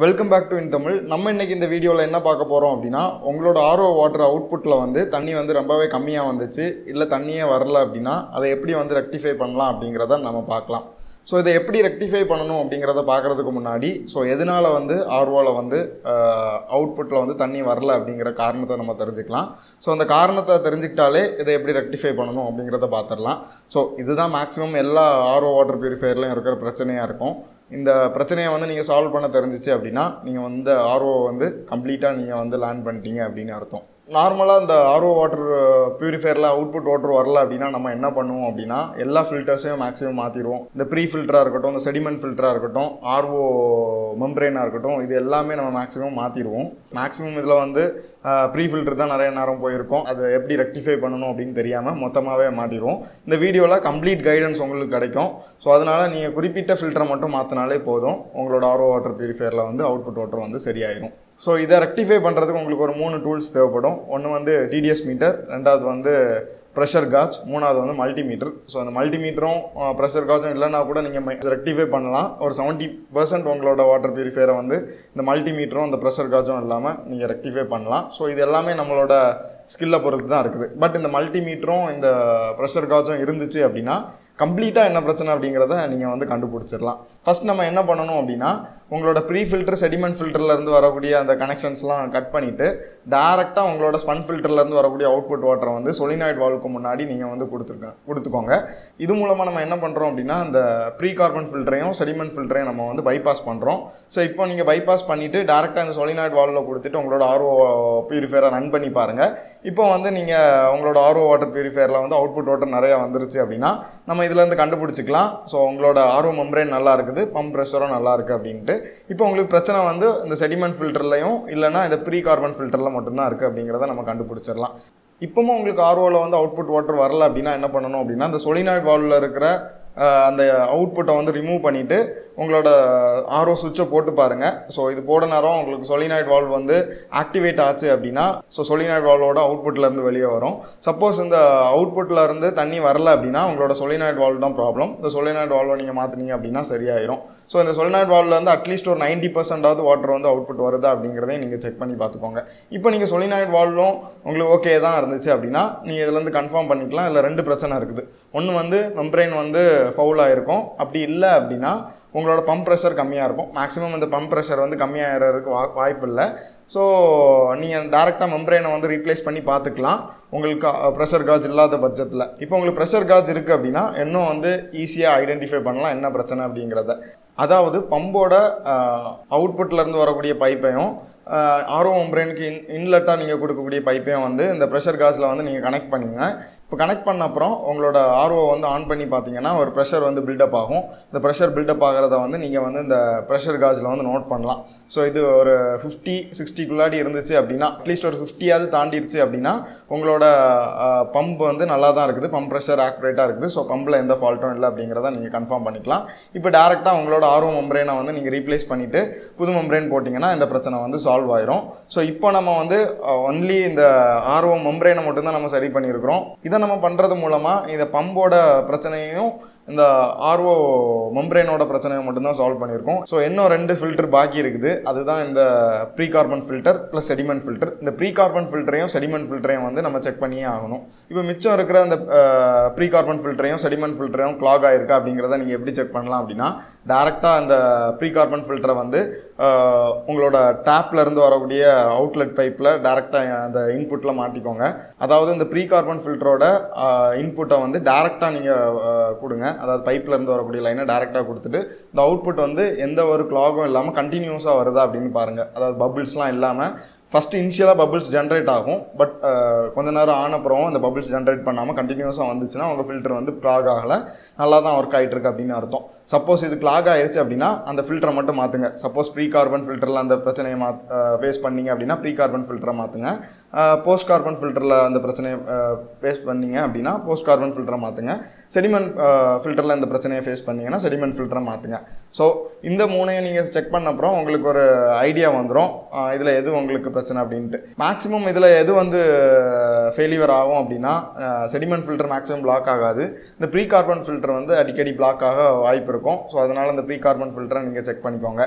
Welcome back to in Tamil. நம்ம இன்னைக்கு இந்த வீடியோவில் என்ன பார்க்க போகிறோம் அப்படின்னா, உங்களோட ஆர்ஓ வாட்டர் அவுட்புட்டில் வந்து தண்ணி வந்து ரொம்பவே கம்மியாக வந்துச்சு, இல்லை தண்ணியே வரல அப்படின்னா அதை எப்படி வந்து ரெக்டிஃபை பண்ணலாம் அப்படிங்கிறத நம்ம பார்க்கலாம். ஸோ இதை எப்படி ரெக்டிஃபை பண்ணணும் அப்படிங்கிறத பார்க்குறதுக்கு முன்னாடி, ஸோ எதனால் வந்து ஆர்ஓவில் வந்து அவுட்புட்டில் வந்து தண்ணி வரல அப்படிங்கிற காரணத்தை நம்ம தெரிஞ்சுக்கலாம். ஸோ அந்த காரணத்தை தெரிஞ்சுக்கிட்டாலே இதை எப்படி ரெக்டிஃபை பண்ணணும் அப்படிங்கிறத பார்த்துடலாம். ஸோ இதுதான் மேக்ஸிமம் எல்லா ஆர்ஓ வாட்டர் பியூரிஃபையர்லையும் இருக்கிற பிரச்சனையாக இருக்கும். இந்த பிரச்சனையை வந்து நீங்கள் சால்வ் பண்ண தெரிஞ்சிச்சு அப்படின்னா நீங்கள் வந்து ஆர்ஓ வந்து கம்ப்ளீட்டாக நீங்கள் வந்து லேர்ன் பண்ணிட்டீங்க அப்படின்னு அர்த்தம். நார்மலாக இந்த ஆர்ஓ வாட்டர் பியூரிஃபையரில் அவுட்புட் வாட்டர் வரல அப்படின்னா நம்ம என்ன பண்ணுவோம் அப்படின்னா, எல்லா ஃபில்டர்ஸையும் மேக்ஸிமம் மாற்றிடுவோம். இந்த ப்ரீ ஃபில்டராக இருக்கட்டும், இந்த செடிமெண்ட் ஃபில்டராக இருக்கட்டும், ஆர்ஓ மெம்பரேனாக இருக்கட்டும், இது எல்லாமே நம்ம மேக்ஸிமம் மாற்றிடுவோம். மேக்ஸிமம் இதில் வந்து ப்ரீ ஃபில்டர் தான் நிறைய நேரம் போயிருக்கும். அதை எப்படி ரெக்டிஃபை பண்ணணும் அப்படின்னு தெரியாமல் மொத்தமாகவே மாற்றிடுவோம். இந்த வீடியோவில் கம்ப்ளீட் கைடன்ஸ் உங்களுக்கு கிடைக்கும். ஸோ அதனால் நீங்கள் குறிப்பிட்ட ஃபில்டரை மட்டும் மாற்றினாலே போதும், உங்களோட ஆர்ஓ வாட்டர் பியூரிஃபையரில் வந்து அவுட்புட் வாட்டர் வந்து சரியாயிடும். ஸோ இதை ரெக்டிஃபை பண்ணுறதுக்கு உங்களுக்கு ஒரு 3 டூல்ஸ் தேவைப்படும். ஒன்று வந்து டிடிஎஸ் மீட்டர், ரெண்டாவது வந்து ப்ரெஷர் காஜ், மூணாவது வந்து மல்டிமீட்டர். ஸோ அந்த மல்டிமீட்டரும் ப்ரெஷர் காஜும் இல்லைனா கூட நீங்கள் ரெக்டிஃபை பண்ணலாம். ஒரு 70% உங்களோட வாட்டர் பியூரிஃபையரை வந்து இந்த மல்டிமீட்டரும் இந்த ப்ரெஷர் காஜும் இல்லாமல் நீங்கள் ரெக்டிஃபை பண்ணலாம். ஸோ இது எல்லாமே நம்மளோட ஸ்கில்லை பொறுத்து தான் இருக்குது. பட் இந்த மல்டிமீட்டரும் இந்த ப்ரெஷர் காஜும் இருந்துச்சு அப்படின்னா கம்ப்ளீட்டாக என்ன பிரச்சனை அப்படிங்கிறத நீங்கள் வந்து கண்டுபிடிச்சிடலாம். ஃபர்ஸ்ட் நம்ம என்ன பண்ணணும் அப்படின்னா, உங்களோட ப்ரீ ஃபில்டர் செடிமெண்ட் ஃபில்டர்லேருந்து வரக்கூடிய அந்த கனெக்ஷன்ஸ்லாம் கட் பண்ணிவிட்டு டேரெக்டாக உங்களோட ஸ்பன் ஃபில்டர்லேருந்து வரக்கூடிய அவுட்புட் வாட்டரை வந்து சொலினாய்டு வால்வுக்கு முன்னாடி நீங்கள் வந்து கொடுத்துக்கோங்க. இது மூலமாக நம்ம என்ன பண்ணுறோம் அப்படின்னா, இந்த ப்ரீ கார்பன் ஃபில்டரையும் செடிமெண்ட் ஃபில்டரையும் நம்ம வந்து பைபாஸ் பண்ணுறோம். ஸோ இப்போ நீங்கள் பைபாஸ் பண்ணிவிட்டு டேரெக்டாக இந்த சொலினாய்டு வால்வில் கொடுத்துட்டு உங்களோட ஆர்ஓ பியூரிஃபையரை ரன் பண்ணி பாருங்கள். இப்போ வந்து நீங்கள் உங்களோட ஆர்ஓ வாட்டர் பியூரிஃபையரில் வந்து அவுட்புட் வாட்டர் நிறையா வந்துருச்சு அப்படின்னா நம்ம இதுலேருந்து கண்டுபிடிச்சிக்கலாம். ஸோ உங்களோட ஆர்ஓ மெம்பரேன் நல்லா இருக்குது, பம்ப் ப்ரெஷரும் நல்லா இருக்குது அப்படின்ட்டு. இப்போ உங்களுக்கு பிரச்சனை வந்து இந்த செடிமெண்ட் ஃபில்டர்லையும் இல்லைனா இந்த ப்ரீ கார்பன் ஃபில்டரில் மட்டும்தான் இருக்குது அப்படிங்கிறத நம்ம கண்டுபிடிச்சிடலாம். இப்போவும் உங்களுக்கு ஆர்ஓவில் வந்து அவுட்புட் வாட்டர் வரல அப்படின்னா என்ன பண்ணணும் அப்படின்னா, இந்த சொலினாய்டு வால்வில் இருக்கிற அந்த அவுட்புட்டை வந்து ரிமூவ் பண்ணிவிட்டு உங்களோட ஆர்ஓ சுவிட்சை போட்டு பாருங்கள். ஸோ இது போட நேரம் உங்களுக்கு சொலினாய்டு வால்வ் வந்து ஆக்டிவேட் ஆச்சு அப்படின்னா ஸோ சொலினாய்டு வால்வோட அவுட்புட்லேருந்து வெளியே வரும். சப்போஸ் இந்த அவுட்புட்டில் இருந்து தண்ணி வரல அப்படின்னா உங்களோட சொலினாய்டு வால்வ் தான் ப்ராப்ளம். இந்த சொலினாய்டு வால்வை நீங்கள் மாற்றினீங்க அப்படின்னா சரியாயிரும். ஸோ இந்த சொலினாய்டு வால்வில் வந்து அட்லீஸ்ட் ஒரு 90% வாட்டர் வந்து அவுட்புட் வருதா அப்படிங்கிறதையும் நீங்கள் செக் பண்ணி பார்த்துக்கோங்க. இப்போ நீங்கள் சொலினாய்டு வால்வும் உங்களுக்கு ஓகே தான் இருந்துச்சு அப்படின்னா நீங்கள் இதுலேருந்து கன்ஃபார்ம் பண்ணிக்கலாம். இதில் 2 பிரச்சனை இருக்குது. ஒன்று வந்து மெம்பரேன் வந்து ஃபவுலாக இருக்கும். அப்படி இல்லை அப்படின்னா உங்களோட பம்ப் ப்ரெஷர் கம்மியாக இருக்கும். மேக்ஸிமம் இந்த பம்ப் ப்ரெஷர் வந்து கம்மியாகிறதுக்கு வாய்ப்பு இல்லை. ஸோ நீங்கள் டேரெக்டாக மெம்பரேனை வந்து ரீப்ளேஸ் பண்ணி பார்த்துக்கலாம் உங்களுக்கு ப்ரெஷர் காஜ் இல்லாத பட்சத்தில். இப்போ உங்களுக்கு ப்ரெஷர் காஜ் இருக்குது அப்படின்னா இன்னும் வந்து ஈஸியாக ஐடென்டிஃபை பண்ணலாம் என்ன பிரச்சனை அப்படிங்கிறத. அதாவது பம்போட அவுட்புட்லேருந்து வரக்கூடிய பைப்பையும் ஆர்ஓ மெம்பரேனுக்கு இன்லெட்டாக நீங்கள் கொடுக்கக்கூடிய பைப்பையும் வந்து இந்த ப்ரெஷர் காஜில் வந்து நீங்கள் கனெக்ட் பண்ணிங்க. இப்போ கனெக்ட் பண்ண அப்புறம் உங்களோட ஆர்ஓ வந்து ஆன் பண்ணி பார்த்தீங்கன்னா ஒரு ப்ரெஷர் வந்து பில்டப் ஆகும். இந்த ப்ரெஷர் பில்டப் ஆகிறத வந்து நீங்கள் வந்து இந்த ப்ரெஷர் காஜில் வந்து நோட் பண்ணலாம். ஸோ இது ஒரு 50-60 இருந்துச்சு அப்படின்னா, அட்லீஸ்ட் ஒரு 50 தாண்டிடுச்சு அப்படின்னா உங்களோட பம்ப் வந்து நல்லா தான் இருக்குது, பம்ப் ப்ரெஷர் ஆக்யூரேட்டாக இருக்குது. ஸோ பம்பில் எந்த ஃபால்ட்டும் இல்லை அப்படிங்கிறத நீங்கள் கன்ஃபார்ம் பண்ணிக்கலாம். இப்போ டேரெக்டாக உங்களோட ஆர்ஓ மெம்பரேனை வந்து நீங்கள் ரீப்ளேஸ் பண்ணிவிட்டு புது மெம்பரேன் போட்டிங்கன்னா இந்த பிரச்சனை வந்து சால்வ் ஆயிரும். ஸோ இப்போ நம்ம வந்து ஒன்லி இந்த ஆர்ஓ மெம்பரேனை மட்டும்தான் நம்ம சரி பண்ணியிருக்கிறோம். இதை நம்ம பண்ணுறது மூலமாக இந்த பம்போட பிரச்சனையும் இந்த ஆர்ஓ மெம்பரேனோட பிரச்சனையை மட்டும்தான் சால்வ் பண்ணியிருக்கோம். ஸோ இன்னும் 2 ஃபில்டர் பாக்கி இருக்குது. அதுதான் இந்த pre carbon filter plus sediment filter. இந்த ப்ரீ கார்பன் ஃபில்டரையும் செடிமெண்ட் ஃபில்டரையும் வந்து நம்ம செக் பண்ணியே ஆகணும். இப்போ மிச்சம் இருக்கிற அந்த ப்ரீ கார்பன் ஃபில்டரையும் செடிமெண்ட் ஃபில்டரையும் கிளாக் ஆகிருக்கா அப்படிங்கிறத நீங்கள் எப்படி செக் பண்ணலாம் அப்படின்னா, டேரெக்டாக அந்த ப்ரீ கார்பன் ஃபில்டரை வந்து உங்களோட டேப்லேருந்து வரக்கூடிய அவுட்லெட் பைப்பில் டேரெக்டாக அந்த இன்புட்டில் மாட்டிக்கோங்க. அதாவது இந்த ப்ரீ கார்பன் ஃபில்டரோட இன்புட்டை வந்து டேரெக்டாக நீங்கள் கொடுங்க. அதாவது பைப்பில் இருந்து வரக்கூடிய லைனை டேரெக்டாக கொடுத்துட்டு இந்த அவுட்புட் வந்து எந்த ஒரு கிளாகும் இல்லாமல் கண்டினியூஸாக வருதா அப்படின்னு பாருங்கள். அதாவது பபிள்ஸ்லாம் இல்லாமல் ஃபஸ்ட்டு இனிஷியலாக பபிள்ஸ் ஜென்ரேட் ஆகும். பட் கொஞ்ச நேரம் ஆனப்புறம் அந்த பபிள்ஸ் ஜென்ரேட் பண்ணாமல் கண்டினியூஸாக வந்துச்சுன்னா உங்கள் ஃபில்டர் வந்து கிளாக் ஆகலை, நல்லா தான் ஒர்க் ஆகிட்டு இருக்கு அப்படின்னு அர்த்தம். சப்போஸ் இது கிளாக் ஆயிடுச்சு அப்படின்னா அந்த ஃபில்டரை மட்டும் மாற்றுங்க. சப்போஸ் ப்ரீ கார்பன் ஃபில்டரில் அந்த பிரச்சனையை ஃபேஸ் பண்ணிங்க அப்படின்னா ப்ரீ கார்பன் ஃபில்டரை மாற்றுங்க. போஸ்ட் கார்பன் ஃபில்டரில் அந்த பிரச்சனையை ஃபேஸ் பண்ணிங்க அப்படின்னா போஸ்ட் கார்பன் ஃபில்டரை மாற்றுங்க. செடிமெண்ட் ஃபில்டரில் இந்த பிரச்சனையை ஃபேஸ் பண்ணிங்கன்னா செடிமெண்ட் ஃபில்டரை மாற்றுங்க. ஸோ இந்த 3ஐயும் நீங்கள் செக் பண்ண அப்புறம் உங்களுக்கு ஒரு ஐடியா வந்துடும் இதில் எது உங்களுக்கு பிரச்சனை அப்படின்ட்டு. மேக்ஸிமம் இதில் எது வந்து ஃபெயிலியர் ஆகும் அப்படின்னா, செடிமெண்ட் ஃபில்டர் மேக்ஸிமம் பிளாக் ஆகாது. இந்த ப்ரீ கார்பன் ஃபில்டர் வந்து அடிக்கடி பிளாக் ஆக வாய்ப்பு இருக்கும். ஸோ அதனால் இந்த ப்ரீ கார்பன் ஃபில்டரை நீங்கள் செக் பண்ணிக்கோங்க.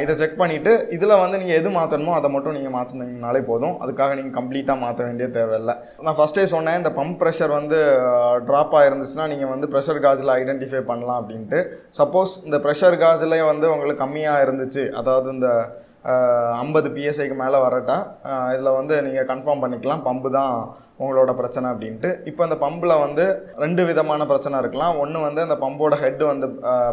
இதை செக் பண்ணிவிட்டு இதில் வந்து நீங்கள் எது மாற்றணுமோ அதை மட்டும் நீங்கள் மாற்றினீங்கனாலே போதும். அதுக்காக நீங்கள் கம்ப்ளீட்டாக மாற்ற வேண்டிய தேவையில்லை. நான் ஃபஸ்ட்டே சொன்னேன், இந்த பம்ப் ப்ரெஷர் வந்து ட்ராப் ஆகிருந்துச்சுன்னா நீங்கள் வந்து ப்ரெஷர் காஜில் ஐடென்டிஃபை பண்ணலாம் அப்படின்ட்டு. சப்போஸ் இந்த ப்ரெஷர் காஜில் வந்து உங்களுக்கு கம்மியாக இருந்துச்சு, அதாவது இந்த 50 PSIக்கு மேலே வரட்டா இதில் வந்து நீங்கள் கன்ஃபார்ம் பண்ணிக்கலாம் பம்பு தான் உங்களோட பிரச்சனை அப்படின்ட்டு. இப்போ இந்த பம்பில் வந்து 2 விதமான பிரச்சனை இருக்கலாம். ஒன்று வந்து அந்த பம்போட ஹெட்டு வந்து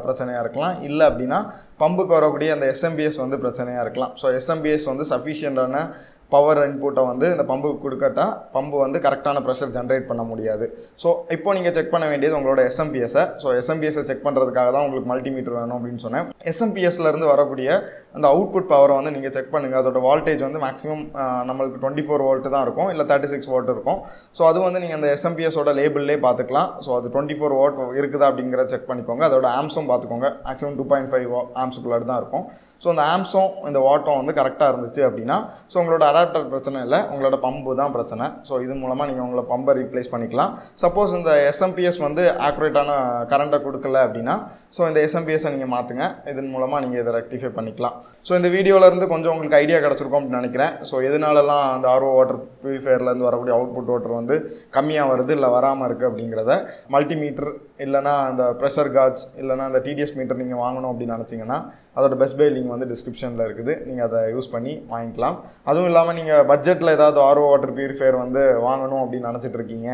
பிரச்சனையாக இருக்கலாம், இல்லை அப்படின்னா பம்புக்கு வரக்கூடிய அந்த SMPS வந்து பிரச்சனையாக இருக்கலாம். ஸோ SMPS வந்து சஃபிஷியண்டான பவர் இன்புட்டை வந்து இந்த பம்புக்கு கொடுக்கட்டா பம்பு வந்து கரெக்டான ப்ரெஷர் ஜென்ரேட் பண்ண முடியாது. ஸோ இப்போ நீங்கள் செக் பண்ண வேண்டியது உங்களோட SMPSஐ. ஸோ SMPSஐ செக் பண்ணுறதுக்காக தான் உங்களுக்கு மல்டிமீட்டர் வேணும் அப்படின்னு சொன்னேன். SMPSலேருந்து வரக்கூடிய அந்த அவுட்புட் பவரை வந்து நீங்கள் செக் பண்ணுங்கள். அதோட வால்டேஜ் வந்து மேக்ஸிமம் நம்மளுக்கு 24 வோல்ட் தான் இருக்கும், இல்லை 36 வோல்ட் இருக்கும். ஸோ அது வந்து நீங்கள் அந்த SMPSோட லேபிள்லேயே பார்த்துக்கலாம். ஸோ அது 24 வோல்ட் இருக்குதா அப்படிங்கிறத செக் பண்ணிக்கோங்க. அதோட ஆம்ஸும் பார்த்துக்கோங்க. மேக்ஸிமம் 2.5 ஆம்ஸுக்குள்ளாடி தான் இருக்கும். ஸோ இந்த ஆம்ஸும் இந்த வாட்டும் வந்து கரெக்டாக இருந்துச்சு அப்படின்னா ஸோ உங்களோட அடாப்டர் பிரச்சனை இல்லை, உங்களோட பம்பு தான் பிரச்சனை. ஸோ இது மூலமாக நீங்கள் உங்களை பம்பை ரீப்ளேஸ் பண்ணிக்கலாம். சப்போஸ் இந்த SMPS வந்து ஆக்குரேட்டான கரண்ட்டை கொடுக்கல அப்படின்னா ஸோ இந்த SMPSஐ நீங்கள் மாற்றுங்க. இதன் மூலமாக நீங்கள் இதை ரெக்டிஃபை பண்ணிக்கலாம். ஸோ இந்த வீடியோவிலேருந்து கொஞ்சம் உங்களுக்கு ஐடியா கிடச்சிருக்கும் அப்படின்னு நினைக்கிறேன். ஸோ எதனாலலாம் அந்த RO வாட்டர் ப்யூரிஃபையர்லேருந்து வரக்கூடிய அவுட்புட் வாட்டர் வந்து கம்மியாக வருது இல்லை வராமல் இருக்குது அப்படிங்கிறத. மல்டிமீட்டர் இல்லைனா அந்த ப்ரெஷர் காஜ் இல்லைனா அந்த TDS மீட்டர் நீங்கள் வாங்கணும் அப்படின்னு நினச்சிங்கன்னா அதோட பெஸ்ட் பை லிங்க் வந்து டிஸ்கிரிப்ஷனில் இருக்குது, நீங்கள் அதை யூஸ் பண்ணி வாங்கிக்கலாம். அதுவும் இல்லாமல் நீங்கள் பட்ஜெட்டில் ஏதாவது RO வாட்டர் ப்யூரிஃபையர் வந்து வாங்கணும் அப்படின்னு நினச்சிட்டு இருக்கீங்க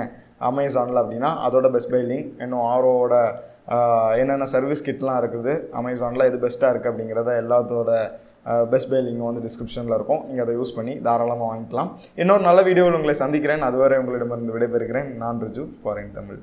அமேசானில் அப்படின்னா அதோட பெஸ்ட் பை லிங்க், இன்னும் ROவோட என்னென்ன சர்வீஸ் கிட்லாம் இருக்குது அமேசானில் எது பெஸ்ட்டாக இருக்குது அப்படிங்கிறத எல்லாத்தோட பெஸ்ட் பை லிங்க் வந்து டிஸ்கிரிப்ஷனில் இருக்கும். நீங்கள் அதை யூஸ் பண்ணி தாராளமாக வாங்கிக்கலாம். இன்னொரு நல்ல வீடியோவில் உங்களை சந்திக்கிறேன். அதுவரை உங்களிடமிருந்து விடைபெறுகிறேன். நான் ரிஜு ஃபாரின் தமிழ்.